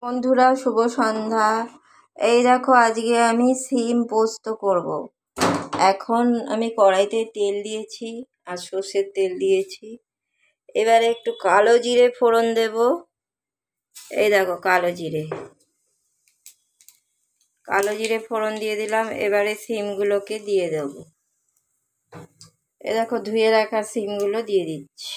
বন্ধুরা, শুভ সন্ধ্যা। এই দেখো, আজকে আমি সিম পোস্ত করব। এখন আমি কড়াইতে তেল দিয়েছি আর সর্ষের তেল দিয়েছি। এবারে একটু কালো জিরে ফোড়ন দেব। এই দেখো, কালো জিরে ফোড়ন দিয়ে দিলাম। এবারে সিমগুলোকে দিয়ে দেব। এই দেখো, ধুয়ে রাখা সিমগুলো দিয়ে দিচ্ছি।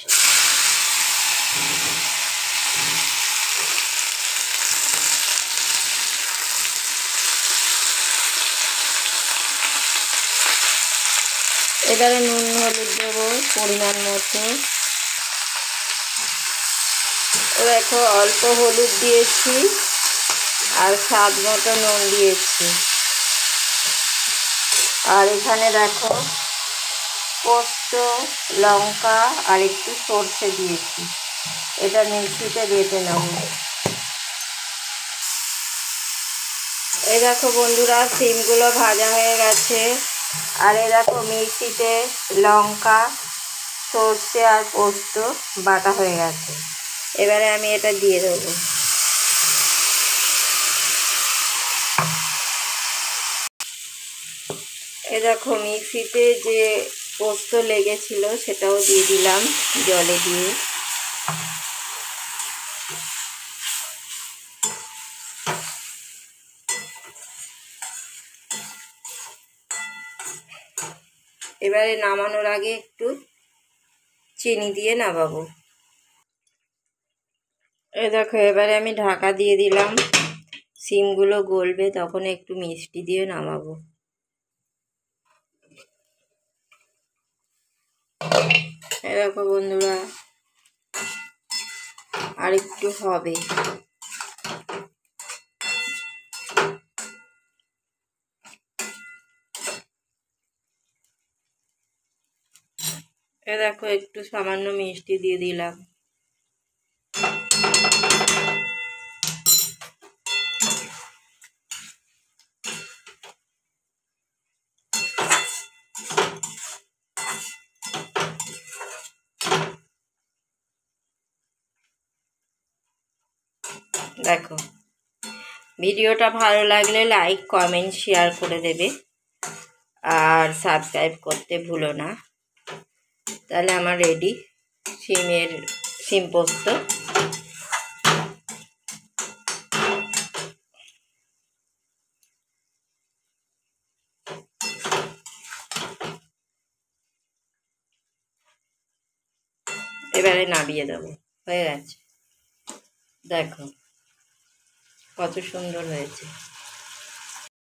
এবারে নুন হলুদ দেবো পরিমাণ মতো। দেখো, অল্প হলুদ দিয়েছি আর স্বাদ মতো নুন দিয়েছি। আর এখানে দেখো, পোস্ত, লঙ্কা আর একটু সর্ষে দিয়েছি। এটা মিক্সিতে বেটে নেব। এই দেখো বন্ধুরা, সিমগুলো ভাজা হয়ে গেছে। আর এই দেখো, মিক্সিতে লঙ্কা, সর্ষে আর পোস্ত বাটা হয়ে গেছে। এবারে আমি এটা দিয়ে দেবো। এ দেখো, মিক্সিতে যে পোস্ত লেগেছিল সেটাও দিয়ে দিলাম জলে দিয়ে। এবারে নামানোর আগে একটু চিনি দিয়ে নামাবো। এ দেখো, এবারে আমি ঢাকা দিয়ে দিলাম। সিমগুলো গলবে, তখন একটু মিষ্টি দিয়ে নামাবো। এ দেখো বন্ধুরা, আর একটু হবে। এ দেখো, একটু সামান্য মিষ্টি দিয়ে দিলাম। দেখো, ভিডিওটা ভালো লাগলে লাইক, কমেন্ট, শেয়ার করে দেবে আর সাবস্ক্রাইব করতে ভুলো না। তাহলে আমার রেডি সিম পোস্ত। এবারে নামিয়ে দেবো। হয়ে গেছে। দেখো কত সুন্দর হয়েছে।